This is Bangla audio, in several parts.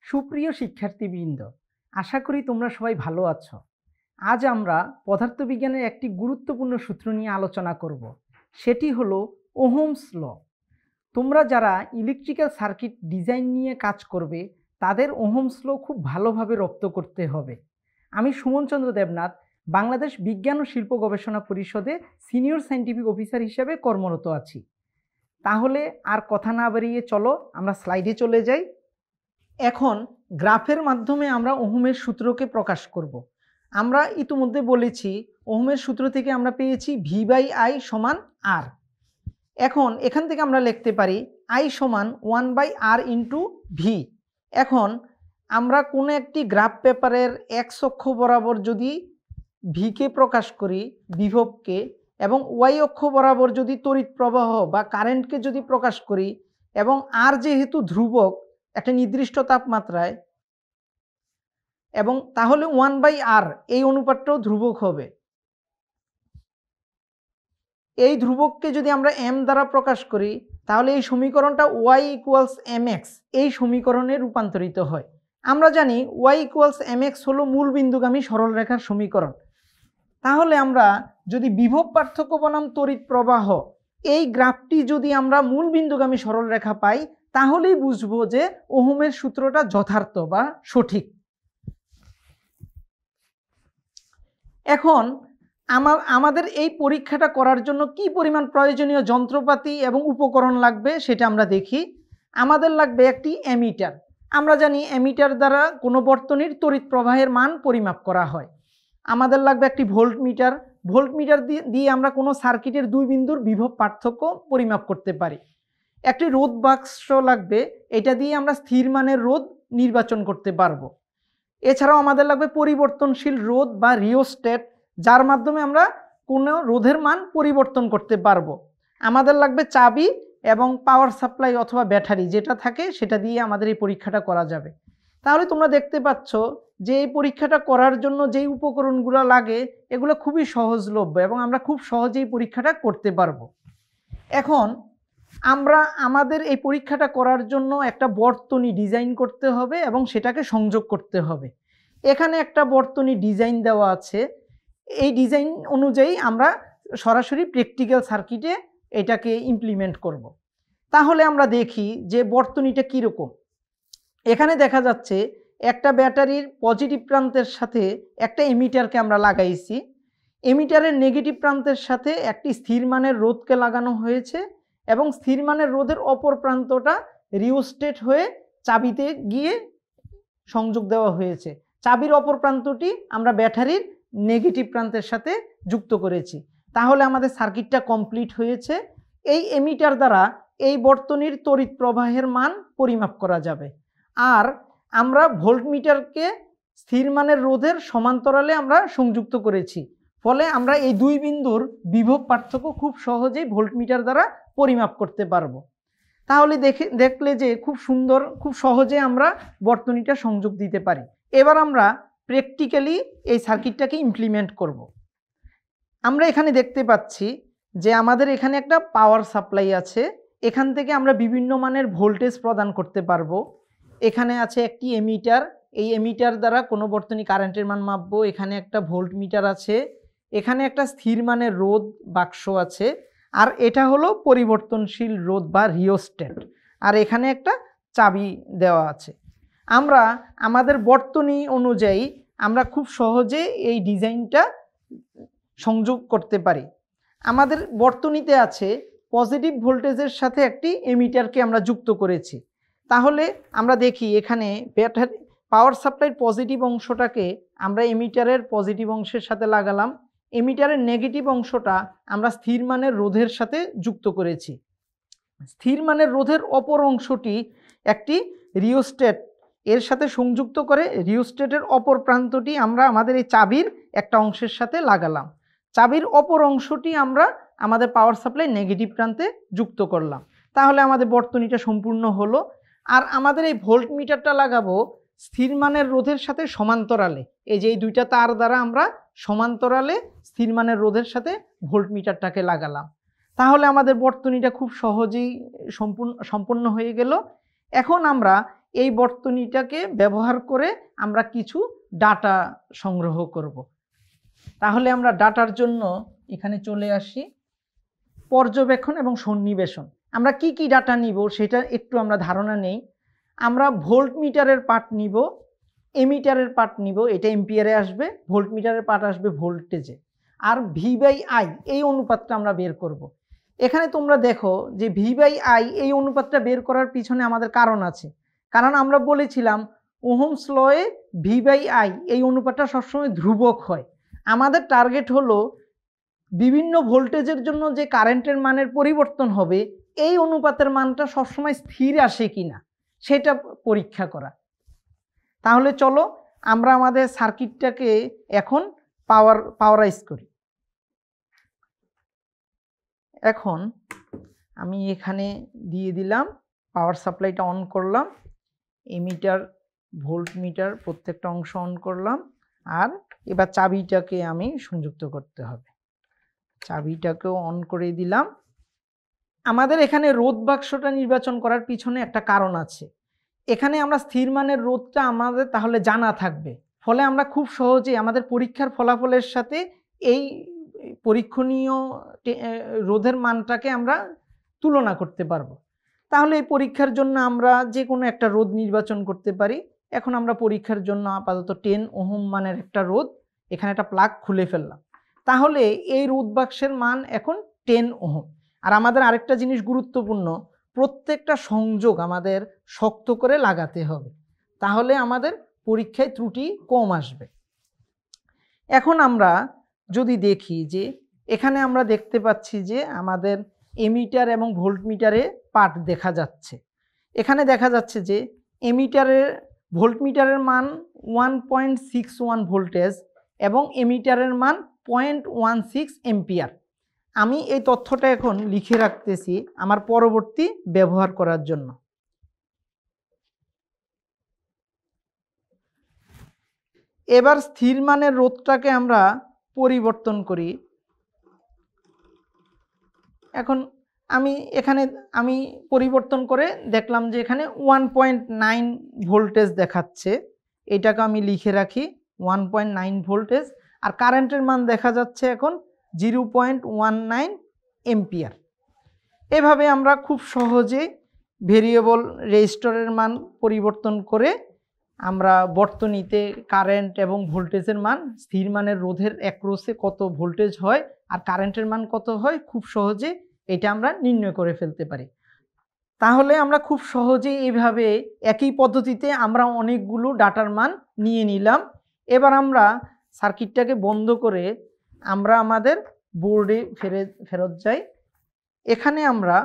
সুপ্রিয় শিক্ষার্থীবৃন্দ, আশা করি তোমরা সবাই ভালো আছো। আজ আমরা পদার্থবিজ্ঞানের একটি গুরুত্বপূর্ণ সূত্র নিয়ে আলোচনা করব। সেটি হলো ওহমস ল। তোমরা যারা ইলেকট্রিক্যাল সার্কিট ডিজাইন নিয়ে কাজ করবে তাদের ওহমস ল খুব ভালোভাবে রপ্ত করতে হবে। আমি সুমন চন্দ্র দেবনাথ বাংলাদেশ বিজ্ঞান ও শিল্প গবেষণা পরিষদে সিনিয়র সায়েন্টিফিক অফিসার হিসেবে কর্মরত আছি। তাহলে আর কথা না বাড়িয়ে চলো আমরা স্লাইডে চলে যাই। এখন গ্রাফের মাধ্যমে আমরা ওহমের সূত্রকে প্রকাশ করব। আমরা ইতিমধ্যে বলেছি ওহমের সূত্র থেকে আমরা পেয়েছি V/I সমান R। এখন এখান থেকে আমরা লিখতে পারি I সমান 1/R ইন্টু V। এখন আমরা কোনো একটি গ্রাফ পেপারের এক্স অক্ষ বরাবর যদি ভিকে প্রকাশ করি, বিভবকে, এবং ওয়াই অক্ষ বরাবর যদি তড়িৎ প্রবাহ বা কারেন্টকে যদি প্রকাশ করি, এবং আর যেহেতু ধ্রুবক একটা নির্দিষ্ট তাপমাত্রায়, এবং তাহলে 1/R এই অনুপাতটাও ধ্রুবক হবে। এই ধ্রুবককে যদি আমরা m দ্বারা প্রকাশ করি তাহলে এই সমীকরণটা y = mx এই সমীকরণে রূপান্তরিত হয়। আমরা জানি y = mx হলো মূল বিন্দুগামী সরলরেখার সমীকরণ। তাহলে আমরা যদি বিভব পার্থক্য বনাম তড়িৎ প্রবাহ এই গ্রাফটি যদি আমরা মূল বিন্দুগামী সরলরেখা পাই তাহলেই বুঝবো যে ওহমের সূত্রটা যথার্থ বা সঠিক। এখন আমাদের এই পরীক্ষাটা করার জন্য কি পরিমাণ প্রয়োজনীয় যন্ত্রপাতি এবং উপকরণ লাগবে সেটা আমরা দেখি। আমাদের লাগবে একটি অ্যামিটার। আমরা জানি অ্যামিটার দ্বারা কোনো বর্তনীর তড়িৎ প্রবাহের মান পরিমাপ করা হয়। আমাদের লাগবে একটি ভোল্টমিটার। ভোল্টমিটার দিয়ে আমরা কোনো সার্কিটের দুই বিন্দুর বিভব পার্থক্য পরিমাপ করতে পারি। একটি রোধ বাক্স লাগবে, এটা দিয়ে আমরা স্থির মানের রোধ নির্বাচন করতে পারবো। এছাড়াও আমাদের লাগবে পরিবর্তনশীল রোধ বা রিওস্ট্যাট, যার মাধ্যমে আমরা কোনো রোধের মান পরিবর্তন করতে পারবো। আমাদের লাগবে চাবি এবং পাওয়ার সাপ্লাই অথবা ব্যাটারি যেটা থাকে সেটা দিয়ে আমাদের এই পরীক্ষাটা করা যাবে। তাহলে তোমরা দেখতে পাচ্ছ যে এই পরীক্ষাটা করার জন্য যেই উপকরণগুলো লাগে এগুলো খুবই সহজলভ্য এবং আমরা খুব সহজেই পরীক্ষাটা করতে পারবো। এখন আমরা আমাদের এই পরীক্ষাটা করার জন্য একটা বর্তনী ডিজাইন করতে হবে এবং সেটাকে সংযোগ করতে হবে। এখানে একটা বর্তনী ডিজাইন দেওয়া আছে। এই ডিজাইন অনুযায়ী আমরা সরাসরি প্র্যাকটিক্যাল সার্কিটে এটাকে ইমপ্লিমেন্ট করব। তাহলে আমরা দেখি যে বর্তনীটা কীরকম। এখানে দেখা যাচ্ছে একটা ব্যাটারির পজিটিভ প্রান্তের সাথে একটা এমিটারকে আমরা লাগাইছি। এমিটারের নেগেটিভ প্রান্তের সাথে একটি স্থির মানের রোধকে লাগানো হয়েছে এবং স্থির মানের রোধের অপর প্রান্তটা রিওস্ট্যাট হয়ে চাবিতে গিয়ে সংযোগ দেওয়া হয়েছে। চাবির অপর প্রান্তটি আমরা ব্যাটারির নেগেটিভ প্রান্তের সাথে যুক্ত করেছি। তাহলে আমাদের সার্কিটটা কমপ্লিট হয়েছে। এই এমিটার দ্বারা এই বর্তনীর তড়িৎ প্রবাহের মান পরিমাপ করা যাবে। আর আমরা ভোল্টমিটারকে স্থির মানের রোধের সমান্তরালে আমরা সংযুক্ত করেছি, ফলে আমরা এই দুই বিন্দুর বিভব পার্থক্য খুব সহজেই ভোল্টমিটার দ্বারা পরিমাপ করতে পারবো। তাহলে দেখলে যে খুব সুন্দর, খুব সহজে আমরা বর্তনীটা সংযোগ দিতে পারি। এবার আমরা প্র্যাকটিক্যালি এই সার্কিটটাকে ইমপ্লিমেন্ট করব। আমরা এখানে দেখতে পাচ্ছি যে আমাদের এখানে একটা পাওয়ার সাপ্লাই আছে। এখান থেকে আমরা বিভিন্ন মানের ভোল্টেজ প্রদান করতে পারবো। এখানে আছে একটি এমিটার, এই এমিটার দ্বারা কোনো বর্তনী কারেন্টের মান মাপবো। এখানে একটা ভোল্টমিটার আছে, এখানে একটা স্থির মানের রোধ বাক্স আছে, আর এটা হলো পরিবর্তনশীল রোধ বা রিওস্ট্যাট, আর এখানে একটা চাবি দেওয়া আছে। আমরা আমাদের বর্তনী অনুযায়ী আমরা খুব সহজে এই ডিজাইনটা সংযোগ করতে পারি। আমাদের বর্তনীতে আছে পজিটিভ ভোল্টেজের সাথে একটি এমিটারকে আমরা যুক্ত করেছি। তাহলে আমরা দেখি এখানে ব্যাটারি পাওয়ার সাপ্লাইয়ের পজিটিভ অংশটাকে আমরা এমিটারের পজিটিভ অংশের সাথে লাগালাম, এমিটারের নেগেটিভ অংশটা আমরা স্থির মানের রোধের সাথে যুক্ত করেছি। স্থির মানের রোধের অপর অংশটি একটি রিওস্ট্যাট এর সাথে সংযুক্ত করে রিওস্ট্যাটের অপর প্রান্তটি আমরা আমাদের এই চাবির একটা অংশের সাথে লাগালাম। চাবির অপর অংশটি আমরা আমাদের পাওয়ার সাপ্লাই নেগেটিভ প্রান্তে যুক্ত করলাম। তাহলে আমাদের বর্তনীটা সম্পূর্ণ হলো। আর আমাদের এই ভোল্টমিটারটা লাগাবো স্থির মানের রোধের সাথে সমান্তরালে। এই যে এই দুইটা তার দ্বারা আমরা সমান্তরালে স্থির মানের রোধের সাথে ভোল্টমিটারটাকে লাগালাম। তাহলে আমাদের বর্তনীটা খুব সহজেই সম্পূর্ণ হয়ে গেল। এখন আমরা এই বর্তনীটাকে ব্যবহার করে আমরা কিছু ডাটা সংগ্রহ করব। তাহলে আমরা ডাটার জন্য এখানে চলে আসি, পর্যবেক্ষণ এবং সন্নিবেশন। আমরা কি কি ডাটা নিব সেটা একটু আমরা ধারণা নেই। আমরা ভোল্ট মিটারের পার্ট নিব, এমিটারের পার্ট নিব, এটা এম্পিয়ারে আসবে, ভোল্ট মিটারের পার্ট আসবে ভোল্টেজে, আর V/I এই অনুপাতটা আমরা বের করব। এখানে তোমরা দেখো যে V/I এই অনুপাতটা বের করার পিছনে আমাদের কারণ আছে। কারণ আমরা বলেছিলাম ওহমস লয়ে V/I এই অনুপাতটা সবসময় ধ্রুবক হয়। আমাদের টার্গেট হলো বিভিন্ন ভোল্টেজের জন্য যে কারেন্টের মানের পরিবর্তন হবে এই অনুপাতের মানটা সবসময় স্থির আসে কিনা সেটা পরীক্ষা করা। তাহলে চলো আমরা আমাদের সার্কিটটাকে এখন পাওয়ারাইজ করি। এখন আমি এখানে দিয়ে দিলাম, পাওয়ার সাপ্লাইটা অন করলাম, এমিটার ভোল্ট মিটার প্রত্যেকটা অংশ অন করলাম, আর এবার চাবিটাকে আমি সংযুক্ত করতে হবে। চাবিটাকেও অন করে দিলাম। আমাদের এখানে রোধ বাক্সটা নির্বাচন করার পিছনে একটা কারণ আছে। এখানে আমরা স্থির মানের রোধটা আমাদের তাহলে জানা থাকবে, ফলে আমরা খুব সহজেই আমাদের পরীক্ষার ফলাফলের সাথে এই পরীক্ষণীয় রোধের মানটাকে আমরা তুলনা করতে পারবো। তাহলে এই পরীক্ষার জন্য আমরা যে কোনো একটা রোধ নির্বাচন করতে পারি। এখন আমরা পরীক্ষার জন্য আপাতত 10 ওহম মানের একটা রোধ, এখানে একটা প্লাগ খুলে ফেললাম। তাহলে এই রোধ বাক্সের মান এখন 10 ওহম। আর আমাদের আরেকটা জিনিস গুরুত্বপূর্ণ, প্রত্যেকটা সংযোগ আমাদের শক্ত করে লাগাতে হবে, তাহলে আমাদের পরীক্ষায় ত্রুটি কম আসবে। এখন আমরা যদি দেখি যে এখানে আমরা দেখতে পাচ্ছি যে আমাদের এমিটার এবং ভোল্টমিটারে পার্ট দেখা যাচ্ছে। এখানে দেখা যাচ্ছে যে এমিটারের ভোল্টমিটারের মান 1.61 ভোল্টেজ এবং এমিটারের মান 0.16 এম্পিয়ার। আমি এই তথ্যটা এখন লিখে রাখতেছি আমার পরবর্তী ব্যবহার করার জন্য। এবার স্থির মানের রোধটাকে আমরা পরিবর্তন করি। এখন আমি পরিবর্তন করে দেখলাম যে এখানে 1.9 ভোল্টেজ দেখাচ্ছে, এটাকে আমি লিখে রাখি 1.9 ভোল্টেজ, আর কারেন্টের মান দেখা যাচ্ছে এখন 0.19 এম্পিয়ার। এভাবে আমরা খুব সহজে ভেরিয়েবল রেজিস্টরের মান পরিবর্তন করে আমরা বর্তনীতে কারেন্ট এবং ভোল্টেজের মান, স্থির মানের রোধের অ্যাক্রসে কত ভোল্টেজ হয় আর কারেন্টের মান কত হয়, খুব সহজে এটা আমরা নির্ণয় করে ফেলতে পারি। তাহলে আমরা খুব সহজেই এইভাবে একই পদ্ধতিতে আমরা অনেকগুলো ডাটার মান নিয়ে নিলাম। এবার আমরা সার্কিটটাকে বন্ধ করে আমরা আমাদের বোর্ডে ফেরত যাই। এখানে আমরা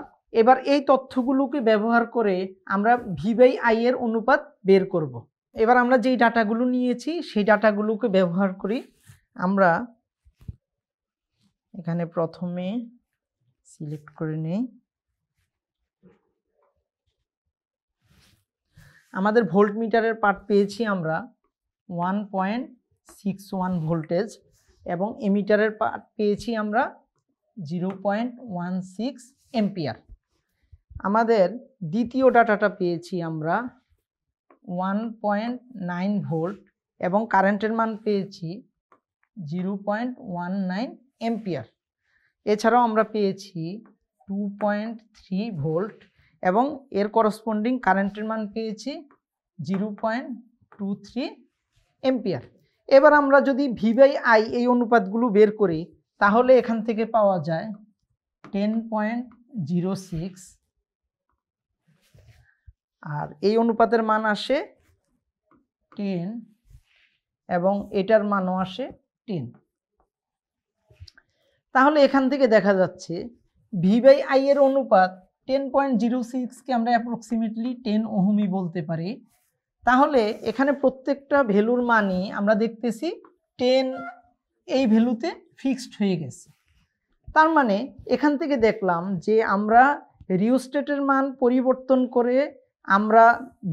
এবার এই তথ্যগুলোকে ব্যবহার করে আমরা V/I এর অনুপাত বের করব। এবার আমরা যেই ডাটাগুলো নিয়েছি সেই ডাটাগুলোকে ব্যবহার করি। আমরা এখানে প্রথমে সিলেক্ট করে নেই। আমাদের ভোল্টমিটারের পার্ট পেয়েছি আমরা 1.61 ভোল্টেজ এবং এমিটারের পার্ট পেয়েছি আমরা 0.16 এম্পিয়ার। আমাদের দ্বিতীয় ডাটাটা পেয়েছি আমরা 1.9 ভোল্ট এবং কারেন্টের মান পেয়েছি 0.19 এম্পিয়ার। এছাড়াও আমরা পেয়েছি 2.3 ভোল্ট এবং এর করসপন্ডিং কারেন্টের মান পেয়েছি 0.23 এম্পিয়ার। এবার আমরা যদি V/I এই অনুপাতগুলো বের করি তাহলে এখান থেকে পাওয়া যায় 10.06, আর এই অনুপাতের মান আসে 10 এবং এটার মানও আসে 10। তাহলে এখান থেকে দেখা যাচ্ছে V/I এর অনুপাত 10.06কে আমরা অ্যাপ্রক্সিমেটলি 10 ওহমই বলতে পারি। তাহলে এখানে প্রত্যেকটা ভ্যালুর মানই আমরা দেখতেছি 10 এই ভ্যালুতে ফিক্সড হয়ে গেছে। তার মানে এখান থেকে দেখলাম যে আমরা রিওস্ট্যাটের মান পরিবর্তন করে আমরা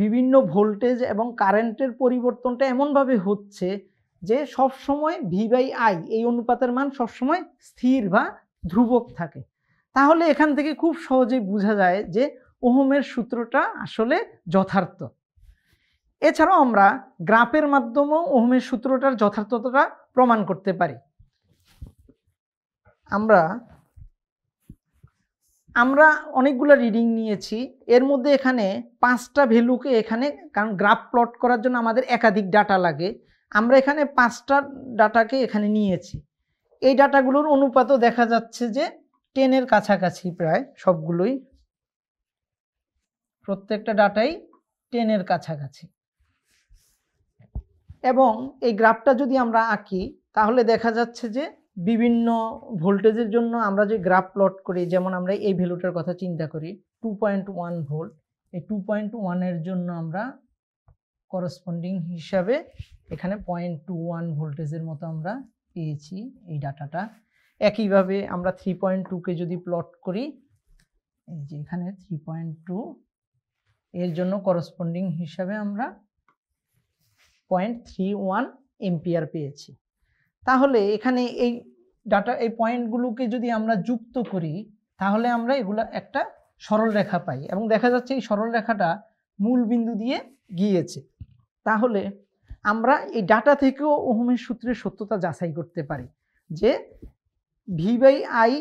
বিভিন্ন ভোল্টেজ এবং কারেন্টের পরিবর্তনটা এমনভাবে হচ্ছে যে সব সময় V/I এই অনুপাতের মান সবসময় স্থির বা ধ্রুবক থাকে। তাহলে এখান থেকে খুব সহজেই বোঝা যায় যে ওহমের সূত্রটা আসলে যথার্থ। এছাড়াও আমরা গ্রাফের মাধ্যমেও ওহমের সূত্রটার যথার্থতা প্রমাণ করতে পারি। আমরা অনেকগুলো রিডিং নিয়েছি, এর মধ্যে এখানে 5টা ভ্যালুকে এখানে, কারণ গ্রাফ প্লট করার জন্য আমাদের একাধিক ডাটা লাগে, আমরা এখানে 5টা ডাটাকে এখানে নিয়েছি। এই ডাটাগুলোর অনুপাতও দেখা যাচ্ছে যে 10-এর কাছাকাছি, প্রায় সবগুলোই, প্রত্যেকটা ডাটাই 10-এর কাছাকাছি। এবং এই গ্রাফটা যদি আমরা আঁকি তাহলে দেখা যাচ্ছে যে বিভিন্ন ভোল্টেজের জন্য আমরা যে গ্রাফ প্লট করি, যেমন আমরা এই ভ্যালুটার কথা চিন্তা করি 2.1 ভোল্ট, এই 2.1 এর জন্য আমরা করসপন্ডিং হিসাবে এখানে 0.21 ভোল্টেজের মতো আমরা পেয়েছি এই ডাটাটা। একইভাবে আমরা 3.2কে যদি প্লট করি, এই যে এখানে 3.2 এর জন্য করসপন্ডিং হিসাবে আমরা 0.31 এম্পিয়ার পেয়েছি। তাহলে এখানে এই ডাটা, এই পয়েন্টগুলোকে যদি আমরা যুক্ত করি তাহলে আমরা এগুলো একটা সরল রেখা পাই, এবং দেখা যাচ্ছে এই সরল রেখাটা মূল বিন্দু দিয়ে গিয়েছে। তাহলে আমরা এই ডাটা থেকেও ওহমের সূত্রের সত্যতা যাচাই করতে পারি যে V/I,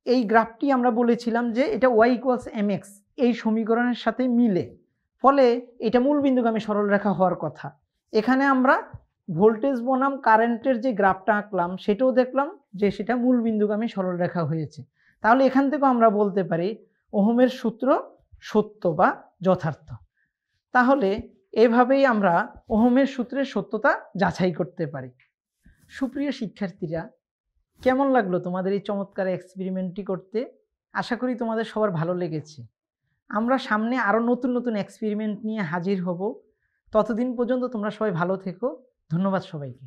এই গ্রাফটি আমরা বলেছিলাম যে এটা y = mx এই সমীকরণের সাথে মিলে, ফলে এটা মূল বিন্দুগামী সরল রেখা হওয়ার কথা। এখানে আমরা ভোল্টেজ বনাম কারেন্টের যে গ্রাফটা আঁকলাম সেটাও দেখলাম যে সেটা মূল বিন্দুগামী সরল রেখা হয়েছে। তাহলে এখান থেকেও আমরা বলতে পারি ওহমের সূত্র সত্য বা যথার্থ। তাহলে এভাবেই আমরা ওহমের সূত্রের সত্যতা যাচাই করতে পারি। সুপ্রিয় শিক্ষার্থীরা, কেমন লাগলো তোমাদের এই চমৎকার এক্সপেরিমেন্টটি করতে? আশা করি তোমাদের সবার ভালো লেগেছে। আমরা সামনে আরও নতুন নতুন এক্সপেরিমেন্ট নিয়ে হাজির হব। ততদিন পর্যন্ত তোমরা সবাই ভালো থেকো। ধন্যবাদ সবাইকে।